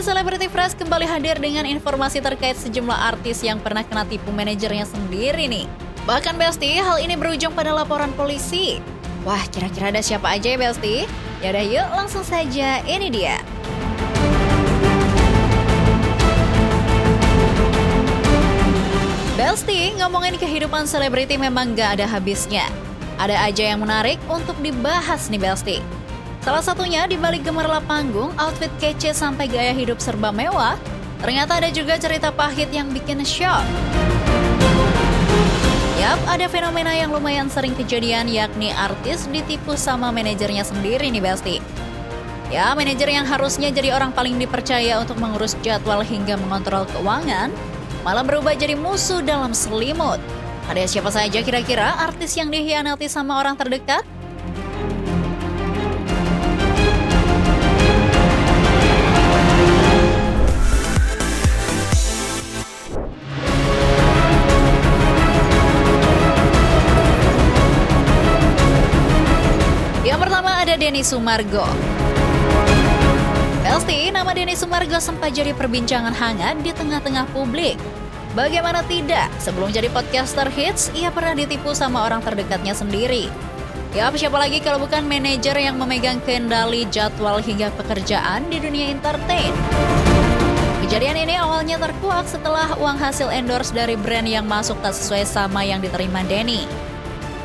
Celebrity Fresh kembali hadir dengan informasi terkait sejumlah artis yang pernah kena tipu manajernya sendiri nih. Bahkan Besti, hal ini berujung pada laporan polisi. Wah, kira-kira ada siapa aja ya Besti? Yaudah yuk, langsung saja, ini dia. Besti, ngomongin kehidupan selebriti memang gak ada habisnya. Ada aja yang menarik untuk dibahas nih Besti. Salah satunya di balik gemerlap panggung, outfit kece sampai gaya hidup serba mewah, ternyata ada juga cerita pahit yang bikin shock. Yap, ada fenomena yang lumayan sering kejadian, yakni artis ditipu sama manajernya sendiri nih Besti. Ya, manajer yang harusnya jadi orang paling dipercaya untuk mengurus jadwal hingga mengontrol keuangan, malah berubah jadi musuh dalam selimut. Ada siapa saja kira-kira artis yang dikhianati sama orang terdekat? Yang pertama ada Denny Sumargo. Besti, nama Denny Sumargo sempat jadi perbincangan hangat di tengah-tengah publik. Bagaimana tidak, sebelum jadi podcaster hits, ia pernah ditipu sama orang terdekatnya sendiri. Ya, siapa lagi kalau bukan manajer yang memegang kendali jadwal hingga pekerjaan di dunia entertain. Kejadian ini awalnya terkuak setelah uang hasil endorse dari brand yang masuk tak sesuai sama yang diterima Denny.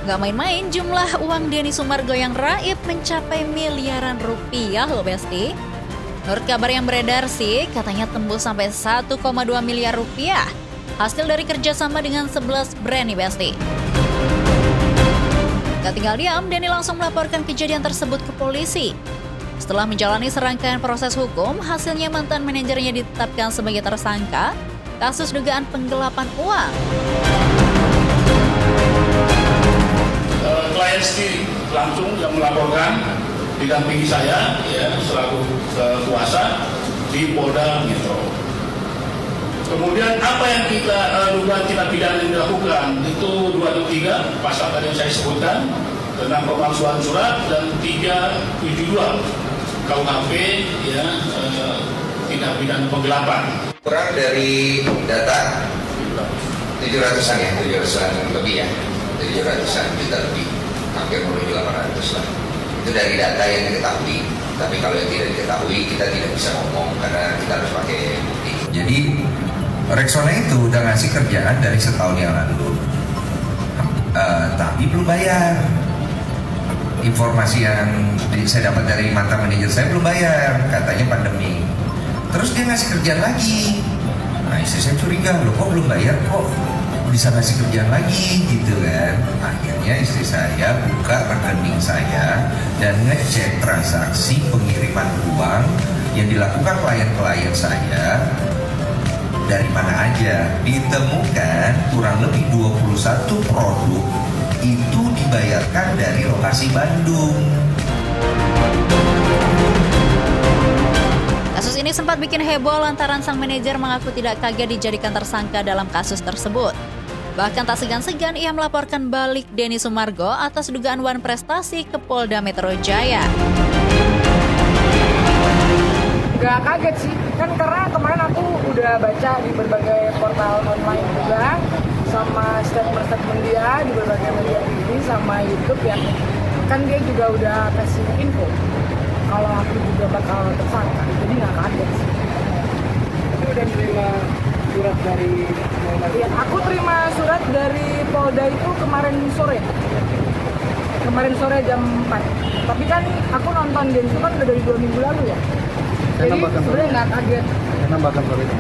Gak main-main, jumlah uang Denny Sumargo yang raib mencapai miliaran rupiah loh Besti. Menurut kabar yang beredar sih, katanya tembus sampai 1,2 miliar rupiah. Hasil dari kerjasama dengan 11 brand nih Besti. Gak tinggal diam, Denny langsung melaporkan kejadian tersebut ke polisi. Setelah menjalani serangkaian proses hukum, hasilnya mantan manajernya ditetapkan sebagai tersangka kasus dugaan penggelapan uang. Klien sendiri langsung yang melaporkan didampingi saya ya selaku kuasa di Polda Metro. Kemudian apa yang kita dugaan tindak pidana yang dilakukan itu 223 pasal tadi yang saya sebutkan tentang pemalsuan surat dan 372 KUHP ya tindak pidana penggelapan. Kurang dari data 700-an ya, 700-an lebih ya, 700-an juta lebih. Hampir menuju 800 lah. Itu dari data yang diketahui. Tapi kalau yang tidak diketahui kita tidak bisa ngomong karena kita harus pakai bukti. Jadi Rexona itu udah ngasih kerjaan dari setahun yang lalu, tapi belum bayar. Informasi yang saya dapat dari mantan manajer saya belum bayar, katanya pandemi. Terus dia ngasih kerjaan lagi. Nah istri saya curiga, loh kok belum bayar kok bisa ngasih kerjaan lagi gitu kan. Akhirnya istri saya buka rekening saya dan ngecek transaksi pengiriman uang yang dilakukan klien-klien saya dari mana aja. Ditemukan kurang lebih 21 produk itu dibayarkan dari lokasi Bandung. Kasus ini sempat bikin heboh lantaran sang manajer mengaku tidak kaget dijadikan tersangka dalam kasus tersebut. Bahkan tak segan-segan ia melaporkan balik Denny Sumargo atas dugaan wan prestasi ke Polda Metro Jaya. Gak kaget sih, kan karena kemarin aku udah baca di berbagai portal online juga, sama statement-statement dia di berbagai media TV sama YouTube ya. Kan dia juga udah kasih info kalau aku juga bakal tersangka, jadi gak kaget sih. Aku udah terima surat dari Polda? Ya, aku terima surat dari Polda itu kemarin sore jam 4. Tapi kan aku nonton Densu kan udah dari 2 minggu lalu ya. Jadi sebenarnya nggak kaget. Nambahkan sore itu.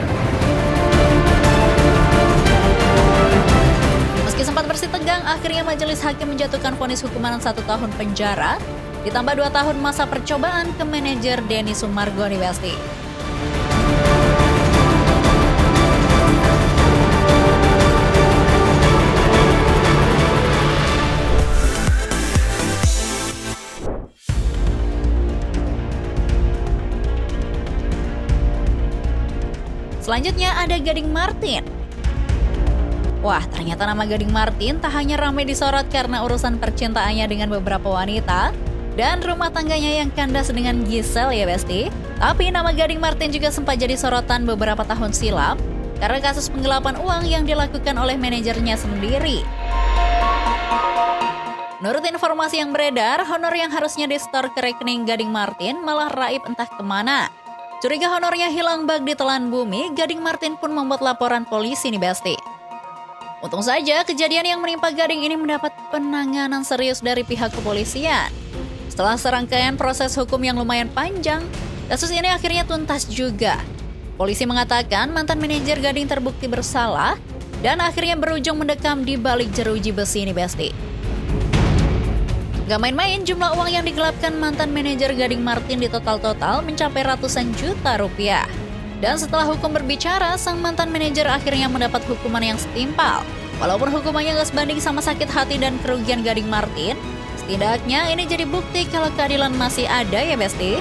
Meski sempat bersih tegang, akhirnya majelis hakim menjatuhkan vonis hukuman 1 tahun penjara, ditambah 2 tahun masa percobaan ke manajer Denny Sumargo nih Besti. Selanjutnya ada Gading Martin. Wah, ternyata nama Gading Martin tak hanya ramai disorot karena urusan percintaannya dengan beberapa wanita, dan rumah tangganya yang kandas dengan Giselle ya Besti. Tapi nama Gading Martin juga sempat jadi sorotan beberapa tahun silam karena kasus penggelapan uang yang dilakukan oleh manajernya sendiri. Menurut informasi yang beredar, honor yang harusnya di-store ke rekening Gading Martin malah raib entah kemana. Curiga honornya hilang bag ditelan bumi, Gading Martin pun membuat laporan polisi nih Besti. Untung saja kejadian yang menimpa Gading ini mendapat penanganan serius dari pihak kepolisian. Setelah serangkaian proses hukum yang lumayan panjang, kasus ini akhirnya tuntas juga. Polisi mengatakan mantan manajer Gading terbukti bersalah dan akhirnya berujung mendekam di balik jeruji besi ini Besti. Gak main-main, jumlah uang yang digelapkan mantan manajer Gading Martin di total mencapai ratusan juta rupiah. Dan setelah hukum berbicara, sang mantan manajer akhirnya mendapat hukuman yang setimpal. Walaupun hukumannya gak sebanding sama sakit hati dan kerugian Gading Martin, setidaknya ini jadi bukti kalau keadilan masih ada ya Besti.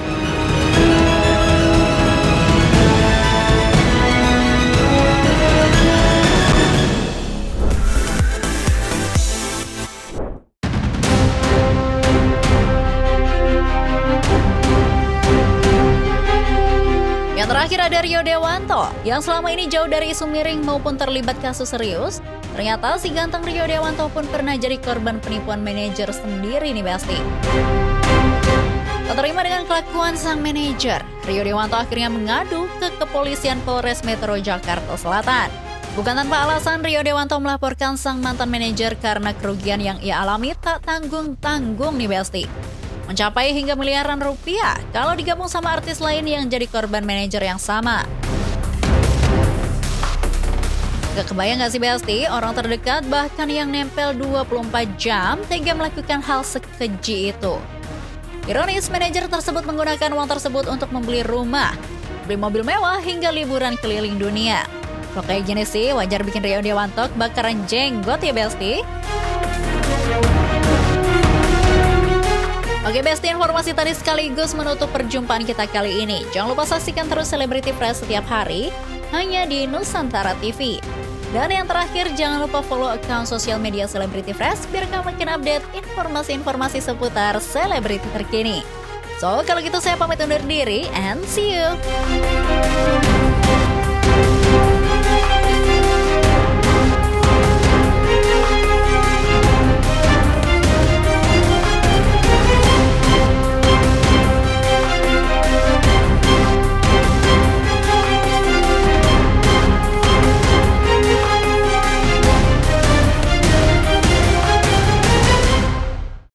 Yang terakhir ada Rio Dewanto, yang selama ini jauh dari isu miring maupun terlibat kasus serius. Ternyata si ganteng Rio Dewanto pun pernah jadi korban penipuan manajer sendiri nih Besti. Tak terima dengan kelakuan sang manajer, Rio Dewanto akhirnya mengadu ke kepolisian Polres Metro Jakarta Selatan. Bukan tanpa alasan, Rio Dewanto melaporkan sang mantan manajer karena kerugian yang ia alami tak tanggung-tanggung nih Besti. Mencapai hingga miliaran rupiah kalau digabung sama artis lain yang jadi korban manajer yang sama. Gak kebayang gak sih Besti, orang terdekat bahkan yang nempel 24 jam tega melakukan hal sekeji itu. Ironis, manajer tersebut menggunakan uang tersebut untuk membeli rumah, beli mobil mewah hingga liburan keliling dunia. Kalau kayak gini sih wajar bikin Rio Dewanto bakaran jenggot ya Besti. Oke Besti, informasi tadi sekaligus menutup perjumpaan kita kali ini. Jangan lupa saksikan terus Celebrity Fresh setiap hari hanya di Nusantara TV. Dan yang terakhir, jangan lupa follow akun sosial media Celebrity Fresh biar kamu makin update informasi-informasi seputar selebriti terkini. So, kalau gitu saya pamit undur diri and see you.